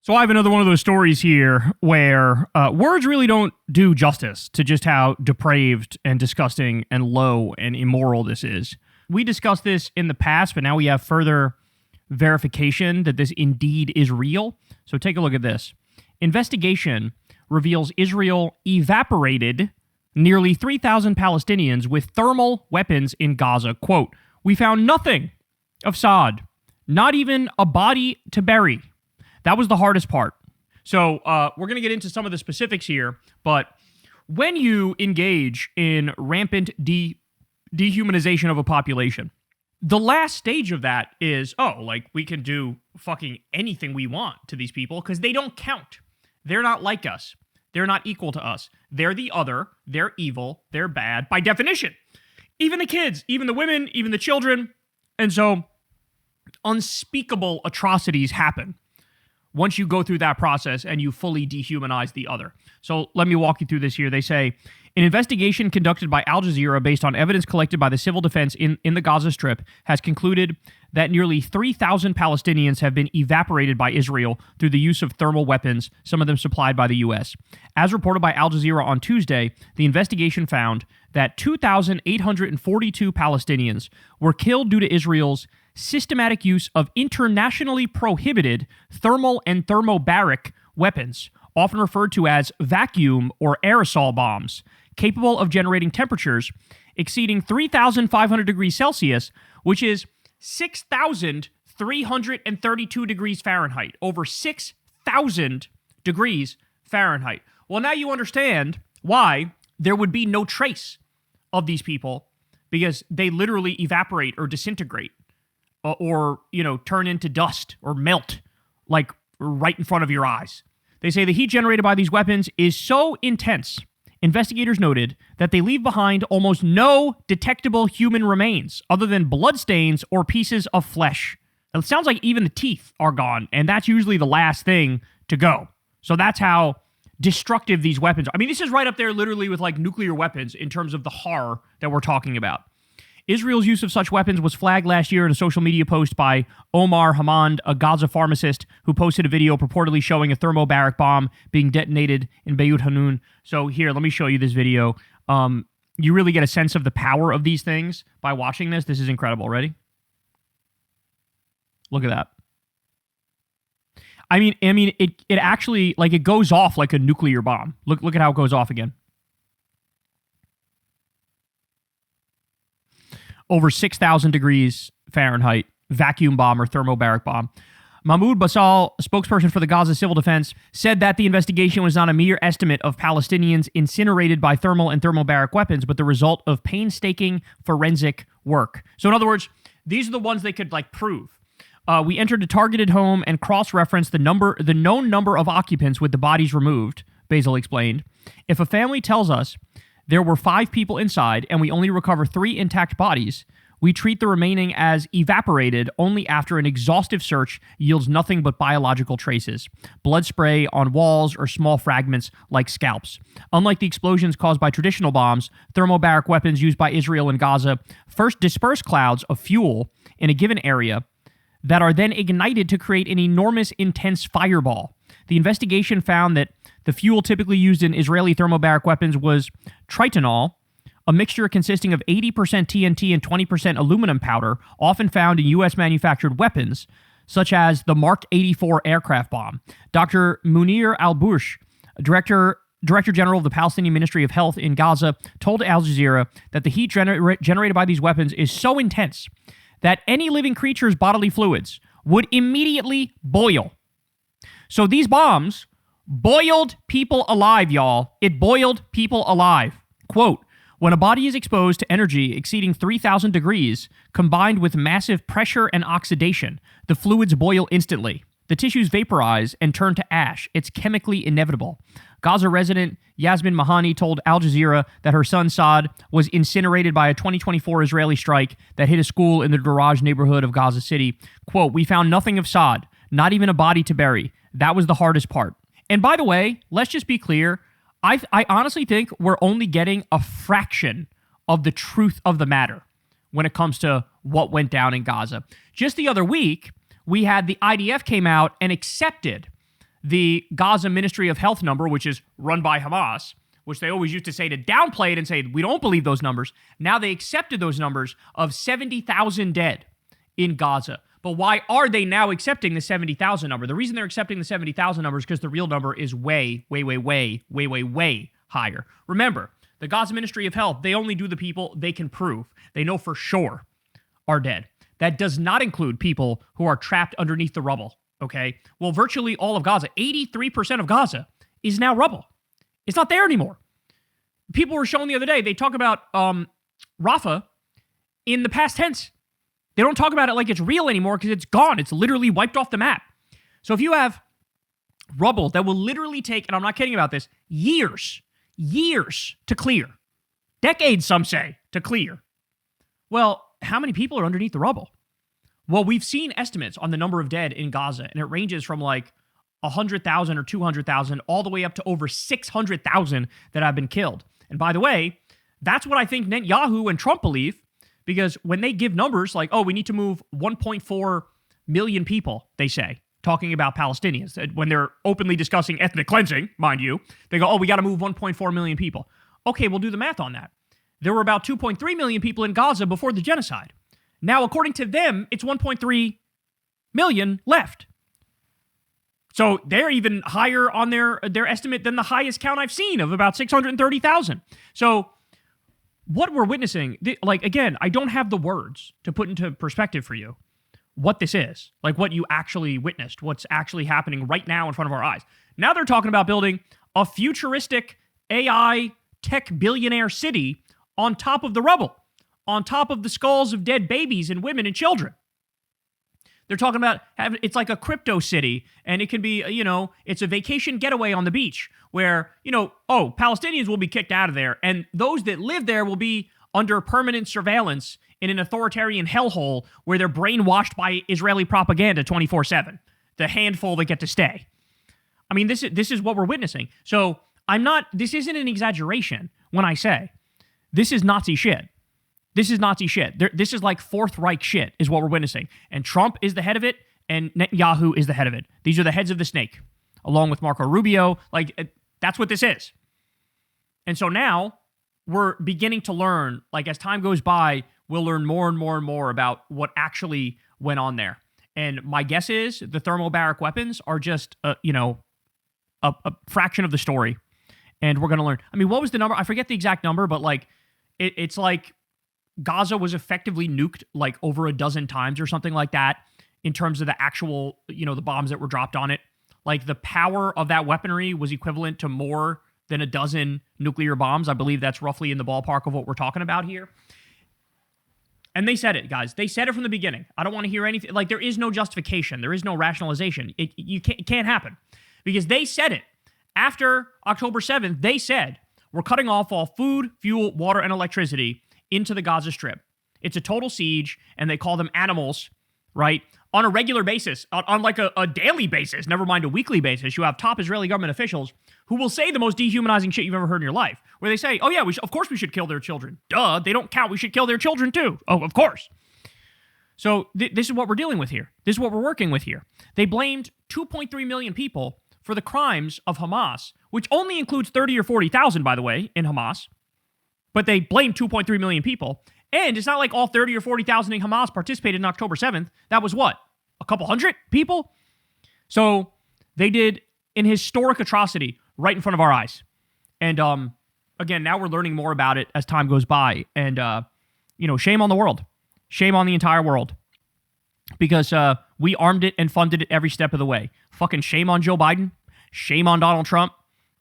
So I have another one of those stories here where words really don't do justice to just how depraved and disgusting and low and immoral this is. We discussed this in the past, but now we have further verification that this indeed is real. So take a look at this. Investigation reveals Israel evaporated nearly 3,000 Palestinians with thermal weapons in Gaza. Quote, "We found nothing of Saad, not even a body to bury." That was the hardest part. So we're going to get into some of the specifics here, but when you engage in rampant dehumanization of a population, the last stage of that is, we can do fucking anything we want to these people because they don't count. They're not like us. They're not equal to us. They're the other. They're evil. They're bad by definition. Even the kids, even the women, even the children. And so unspeakable atrocities happen once you go through that process and you fully dehumanize the other. So let me walk you through this here. They say, an investigation conducted by Al Jazeera based on evidence collected by the civil defense in the Gaza Strip has concluded that nearly 3,000 Palestinians have been evaporated by Israel through the use of thermal weapons, some of them supplied by the U.S. As reported by Al Jazeera on Tuesday, the investigation found that 2,842 Palestinians were killed due to Israel's systematic use of internationally prohibited thermal and thermobaric weapons, often referred to as vacuum or aerosol bombs, capable of generating temperatures exceeding 3,500 degrees Celsius, which is 6,332 degrees Fahrenheit, over 6,000 degrees Fahrenheit. Well, now you understand why there would be no trace of these people, because they literally evaporate or disintegrate or turn into dust or melt, like right in front of your eyes. They say the heat generated by these weapons is so intense, investigators noted, that they leave behind almost no detectable human remains other than bloodstains or pieces of flesh. It sounds like even the teeth are gone, and that's usually the last thing to go. So that's how destructive these weapons are. I mean, this is right up there literally with like nuclear weapons in terms of the horror that we're talking about. Israel's use of such weapons was flagged last year in a social media post by Omar Hamad, a Gaza pharmacist, who posted a video purportedly showing a thermobaric bomb being detonated in Beit Hanun. So here, let me show you this video. You really get a sense of the power of these things by watching this. This is incredible. Ready? Look at that. I mean, it actually, like, it goes off like a nuclear bomb. Look at how it goes off again. Over 6,000 degrees Fahrenheit, vacuum bomb or thermobaric bomb. Mahmoud Basal, spokesperson for the Gaza Civil Defense, said that the investigation was not a mere estimate of Palestinians incinerated by thermal and thermobaric weapons, but the result of painstaking forensic work. So in other words, these are the ones they could prove. We entered a targeted home and cross-referenced the known number of occupants with the bodies removed, Basil explained. If a family tells us there were 5 people inside and we only recover 3 intact bodies, we treat the remaining as evaporated only after an exhaustive search yields nothing but biological traces, blood spray on walls or small fragments like scalps. Unlike the explosions caused by traditional bombs, thermobaric weapons used by Israel and Gaza first disperse clouds of fuel in a given area that are then ignited to create an enormous, intense fireball. The investigation found that the fuel typically used in Israeli thermobaric weapons was tritonol, a mixture consisting of 80% TNT and 20% aluminum powder, often found in U.S.-manufactured weapons, such as the Mark 84 aircraft bomb. Dr. Munir al-Bush, Director General of the Palestinian Ministry of Health in Gaza, told Al Jazeera that the heat generated by these weapons is so intense that any living creature's bodily fluids would immediately boil. So these bombs boiled people alive, y'all. It boiled people alive. Quote, when a body is exposed to energy exceeding 3,000 degrees, combined with massive pressure and oxidation, the fluids boil instantly. The tissues vaporize and turn to ash. It's chemically inevitable. Gaza resident Yasmin Mahani told Al Jazeera that her son Saad was incinerated by a 2024 Israeli strike that hit a school in the Daraj neighborhood of Gaza City. Quote, we found nothing of Saad, not even a body to bury. That was the hardest part. And by the way, let's just be clear. I honestly think we're only getting a fraction of the truth of the matter when it comes to what went down in Gaza. Just the other week, we had the IDF came out and accepted the Gaza Ministry of Health number, which is run by Hamas, which they always used to say to downplay it and say, we don't believe those numbers. Now they accepted those numbers of 70,000 dead in Gaza. But why are they now accepting the 70,000 number? The reason they're accepting the 70,000 number is because the real number is way higher. Remember, the Gaza Ministry of Health, they only do the people they can prove, they know for sure are dead. That does not include people who are trapped underneath the rubble, okay? Well, virtually all of Gaza, 83% of Gaza is now rubble. It's not there anymore. People were shown the other day, they talk about Rafah in the past tense. They don't talk about it like it's real anymore because it's gone. It's literally wiped off the map. So if you have rubble that will literally take, and I'm not kidding about this, years to clear, decades, some say, to clear. Well, how many people are underneath the rubble? Well, we've seen estimates on the number of dead in Gaza, and it ranges from like 100,000 or 200,000 all the way up to over 600,000 that have been killed. And by the way, that's what I think Netanyahu and Trump believe, because when they give numbers like, oh, we need to move 1.4 million people, they say, talking about Palestinians, when they're openly discussing ethnic cleansing, mind you, they go, oh, we got to move 1.4 million people. Okay, we'll do the math on that. There were about 2.3 million people in Gaza before the genocide. Now, according to them, it's 1.3 million left. So they're even higher on their estimate than the highest count I've seen of about 630,000. So what we're witnessing, like, again, I don't have the words to put into perspective for you what this is, like what you actually witnessed, what's actually happening right now in front of our eyes. Now they're talking about building a futuristic AI tech billionaire city on top of the rubble, on top of the skulls of dead babies and women and children. They're talking about it's like a crypto city, and it can be, it's a vacation getaway on the beach where, Palestinians will be kicked out of there, and those that live there will be under permanent surveillance in an authoritarian hellhole where they're brainwashed by Israeli propaganda 24/7, the handful that get to stay. I mean, this is what we're witnessing. So this isn't an exaggeration when I say this is Nazi shit. This is Nazi shit. This is like Fourth Reich shit is what we're witnessing. And Trump is the head of it, and Netanyahu is the head of it. These are the heads of the snake, along with Marco Rubio. Like, that's what this is. And so now we're beginning to learn, like as time goes by, we'll learn more and more and more about what actually went on there. And my guess is the thermobaric weapons are just, a fraction of the story. And we're going to learn. I mean, what was the number? I forget the exact number, but like, it's like Gaza was effectively nuked like over a dozen times or something like that in terms of the actual, the bombs that were dropped on it. Like the power of that weaponry was equivalent to more than a dozen nuclear bombs. I believe that's roughly in the ballpark of what we're talking about here. And they said it, guys. They said it from the beginning. I don't want to hear anything. Like, there is no justification. There is no rationalization. It can't happen because they said it. After October 7th, they said, we're cutting off all food, fuel, water, and electricity into the Gaza Strip. It's a total siege, and they call them animals, right? On a regular basis, on like a daily basis, never mind a weekly basis, you have top Israeli government officials who will say the most dehumanizing shit you've ever heard in your life, where they say, oh yeah, of course we should kill their children. Duh, they don't count. We should kill their children too. Oh, of course. So this is what we're dealing with here. This is what we're working with here. They blamed 2.3 million people for the crimes of Hamas, which only includes 30 or 40,000, by the way, in Hamas. But they blamed 2.3 million people. And it's not like all 30 or 40,000 in Hamas participated in October 7th. That was what? A couple hundred people? So they did an historic atrocity right in front of our eyes. And again, now we're learning more about it as time goes by. And, shame on the world. Shame on the entire world. Because we armed it and funded it every step of the way. Fucking shame on Joe Biden. Shame on Donald Trump.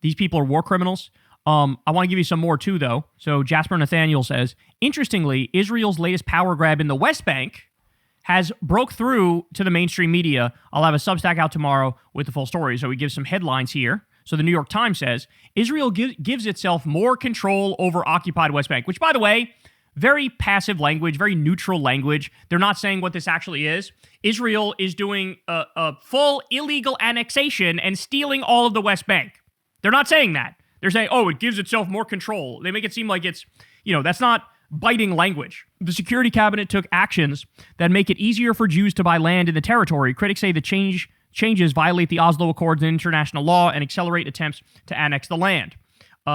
These people are war criminals. I want to give you some more too, though. So Jasper Nathaniel says, interestingly, Israel's latest power grab in the West Bank has broke through to the mainstream media. I'll have a Substack out tomorrow with the full story. So we give some headlines here. So the New York Times says, Israel gives itself more control over occupied West Bank, which, by the way, very passive language, very neutral language. They're not saying what this actually is. Israel is doing a full illegal annexation and stealing all of the West Bank. They're not saying that. They're saying, oh, it gives itself more control. They make it seem like it's, that's not biting language. The Security Cabinet took actions that make it easier for Jews to buy land in the territory. Critics say the change changes violate the Oslo Accords and international law and accelerate attempts to annex the land.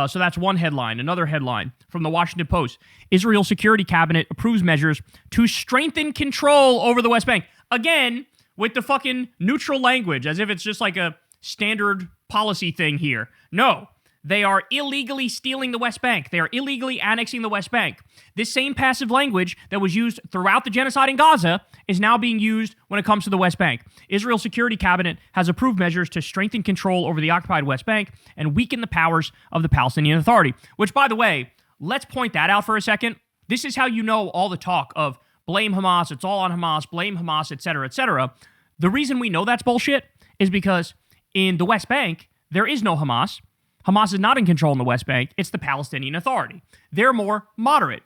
So that's one headline. Another headline from the Washington Post. Israel's Security Cabinet approves measures to strengthen control over the West Bank. Again, with the fucking neutral language, as if it's just like a standard policy thing here. No, they are illegally stealing the West Bank. They are illegally annexing the West Bank. This same passive language that was used throughout the genocide in Gaza is now being used when it comes to the West Bank. Israel's Security Cabinet has approved measures to strengthen control over the occupied West Bank and weaken the powers of the Palestinian Authority. Which, by the way, let's point that out for a second. This is how you know all the talk of blame Hamas, it's all on Hamas, blame Hamas, etc., etc. The reason we know that's bullshit is because in the West Bank, there is no Hamas. Hamas is not in control in the West Bank. It's the Palestinian Authority. They're more moderate.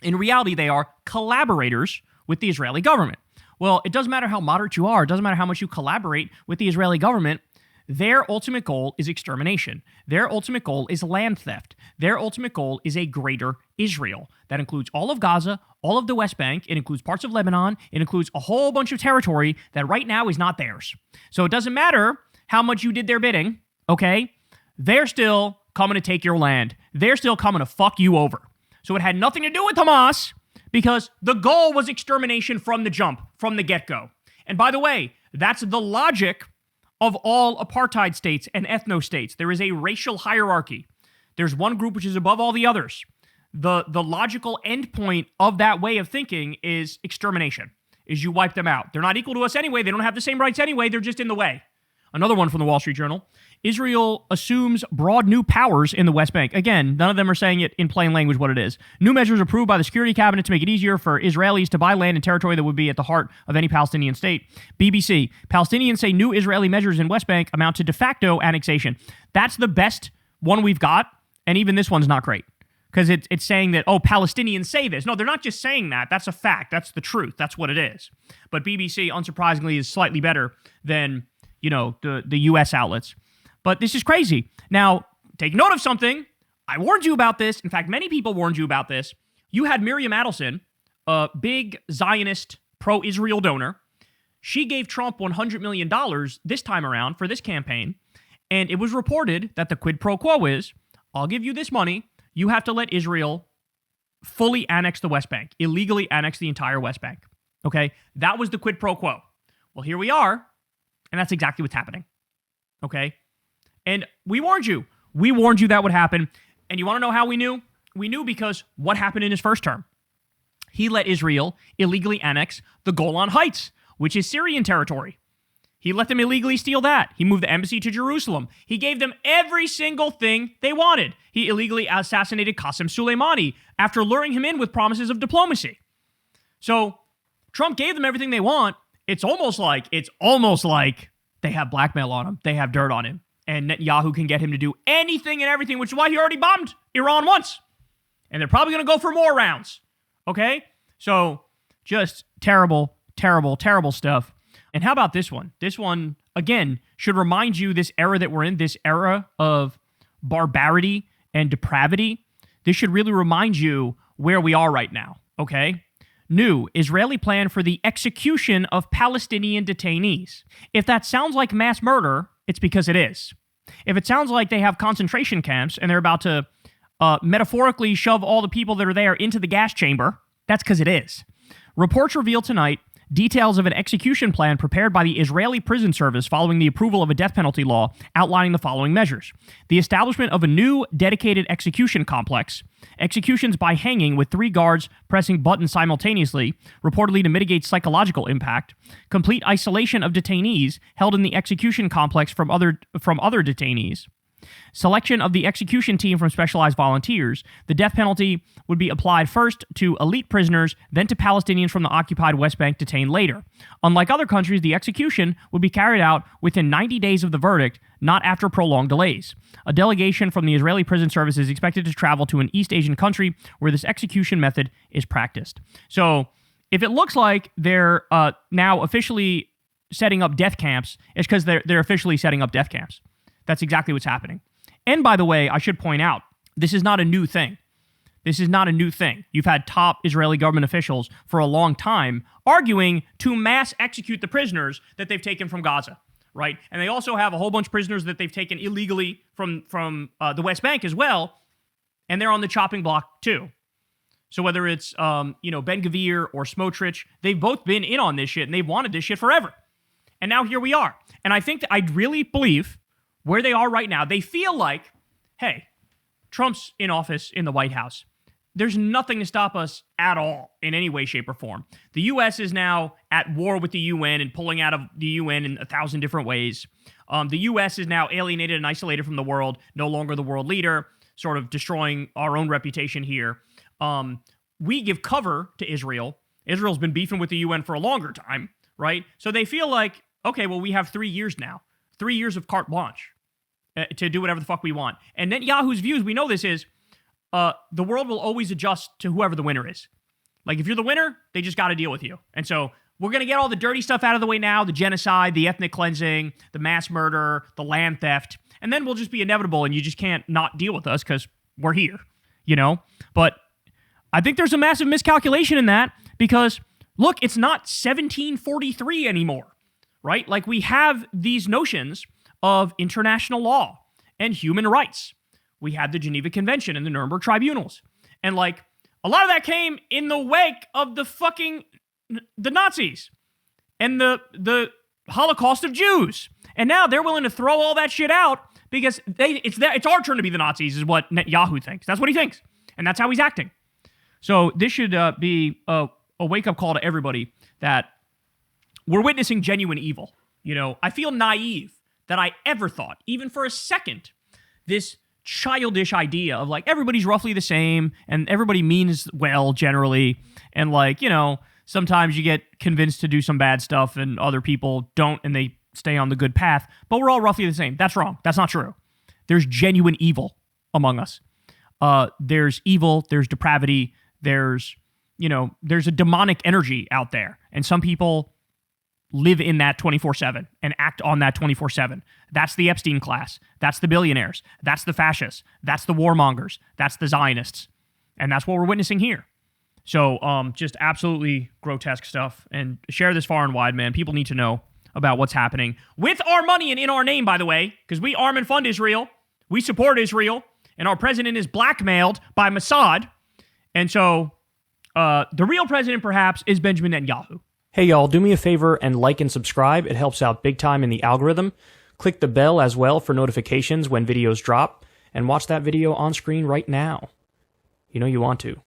In reality, they are collaborators with the Israeli government. Well, it doesn't matter how moderate you are. It doesn't matter how much you collaborate with the Israeli government. Their ultimate goal is extermination. Their ultimate goal is land theft. Their ultimate goal is a greater Israel. That includes all of Gaza, all of the West Bank. It includes parts of Lebanon. It includes a whole bunch of territory that right now is not theirs. So it doesn't matter how much you did their bidding, okay? They're still coming to take your land. They're still coming to fuck you over. So it had nothing to do with Hamas because the goal was extermination from the jump, from the get-go. And by the way, that's the logic of all apartheid states and ethno-states. There is a racial hierarchy. There's one group which is above all the others. The logical endpoint of that way of thinking is extermination, is you wipe them out. They're not equal to us anyway. They don't have the same rights anyway. They're just in the way. Another one from the Wall Street Journal. Israel assumes broad new powers in the West Bank. Again, none of them are saying it in plain language what it is. New measures approved by the Security Cabinet to make it easier for Israelis to buy land and territory that would be at the heart of any Palestinian state. BBC. Palestinians say new Israeli measures in West Bank amount to de facto annexation. That's the best one we've got, and even this one's not great. Because it's saying that, oh, Palestinians say this. No, they're not just saying that. That's a fact. That's the truth. That's what it is. But BBC, unsurprisingly, is slightly better than, the U.S. outlets. But this is crazy. Now, take note of something. I warned you about this. In fact, many people warned you about this. You had Miriam Adelson, a big Zionist pro-Israel donor. She gave Trump $100 million this time around for this campaign. And it was reported that the quid pro quo is, I'll give you this money. You have to let Israel fully annex the West Bank, illegally annex the entire West Bank. Okay? That was the quid pro quo. Well, here we are. And that's exactly what's happening. Okay? And we warned you. We warned you that would happen. And you want to know how we knew? We knew because what happened in his first term? He let Israel illegally annex the Golan Heights, which is Syrian territory. He let them illegally steal that. He moved the embassy to Jerusalem. He gave them every single thing they wanted. He illegally assassinated Qasem Soleimani after luring him in with promises of diplomacy. So Trump gave them everything they want. It's almost like they have blackmail on him. They have dirt on him. And Netanyahu can get him to do anything and everything, which is why he already bombed Iran once. And they're probably going to go for more rounds. Okay? So just terrible, terrible, terrible stuff. And how about this one? This one, again, should remind you this era that we're in, this era of barbarity and depravity. This should really remind you where we are right now, okay? New Israeli plan for the execution of Palestinian detainees. If that sounds like mass murder, it's because it is. If it sounds like they have concentration camps and they're about to metaphorically shove all the people that are there into the gas chamber, that's because it is. Reports reveal tonight details of an execution plan prepared by the Israeli Prison Service following the approval of a death penalty law outlining the following measures. The establishment of a new dedicated execution complex, executions by hanging with 3 guards pressing buttons simultaneously, reportedly to mitigate psychological impact, complete isolation of detainees held in the execution complex from other detainees, selection of the execution team from specialized volunteers. The death penalty would be applied first to elite prisoners, then to Palestinians from the occupied West Bank detained later. Unlike other countries, the execution would be carried out within 90 days of the verdict, not after prolonged delays. A delegation from the Israeli Prison Service is expected to travel to an East Asian country where this execution method is practiced. So, if it looks like they're now officially setting up death camps, it's because they're officially setting up death camps. That's exactly what's happening. And by the way, I should point out, this is not a new thing. This is not a new thing. You've had top Israeli government officials for a long time arguing to mass execute the prisoners that they've taken from Gaza. right? And they also have a whole bunch of prisoners that they've taken illegally from the West Bank as well, and they're on the chopping block too. So whether it's Ben-Gvir or Smotrich, they've both been in on this shit, and they've wanted this shit forever. And now here we are. And I think that I really believe where they are right now, they feel like, hey, Trump's in office in the White House. There's nothing to stop us at all in any way, shape, or form. The U.S. is now at war with the UN and pulling out of the UN in 1,000 different ways. The U.S. is now alienated and isolated from the world, no longer the world leader, sort of destroying our own reputation here. We give cover to Israel. Israel's been beefing with the UN for a longer time, right? So they feel like, okay, well, we have 3 years now. 3 years of carte blanche to do whatever the fuck we want. And Netanyahu's views, we know this is, the world will always adjust to whoever the winner is. Like, if you're the winner, they just got to deal with you. And so we're going to get all the dirty stuff out of the way now, the genocide, the ethnic cleansing, the mass murder, the land theft, and then we'll just be inevitable, and you just can't not deal with us because we're here, But I think there's a massive miscalculation in that because, look, it's not 1743 anymore, right? Like, we have these notions of international law and human rights. We had the Geneva Convention and the Nuremberg tribunals. And, like, a lot of that came in the wake of the Nazis and the Holocaust of Jews. And now they're willing to throw all that shit out because it's our turn to be the Nazis, is what Netanyahu thinks. That's what he thinks. And that's how he's acting. So this should be a wake-up call to everybody that we're witnessing genuine evil. I feel naive that I ever thought, even for a second, this childish idea of, like, everybody's roughly the same and everybody means well generally, and, like, sometimes you get convinced to do some bad stuff and other people don't and they stay on the good path, but we're all roughly the same. That's wrong. That's not true. There's genuine evil among us. There's evil, there's depravity, there's a demonic energy out there, and some people live in that 24/7 and act on that 24/7. That's the Epstein class. That's the billionaires. That's the fascists. That's the warmongers. That's the Zionists. And that's what we're witnessing here. So just absolutely grotesque stuff. And share this far and wide, man. People need to know about what's happening with our money and in our name, by the way, because we arm and fund Israel. We support Israel. And our president is blackmailed by Mossad. And so the real president, perhaps, is Benjamin Netanyahu. Hey y'all, do me a favor and like and subscribe. It helps out big time in the algorithm. Click the bell as well for notifications when videos drop, and watch that video on screen right now. You know you want to.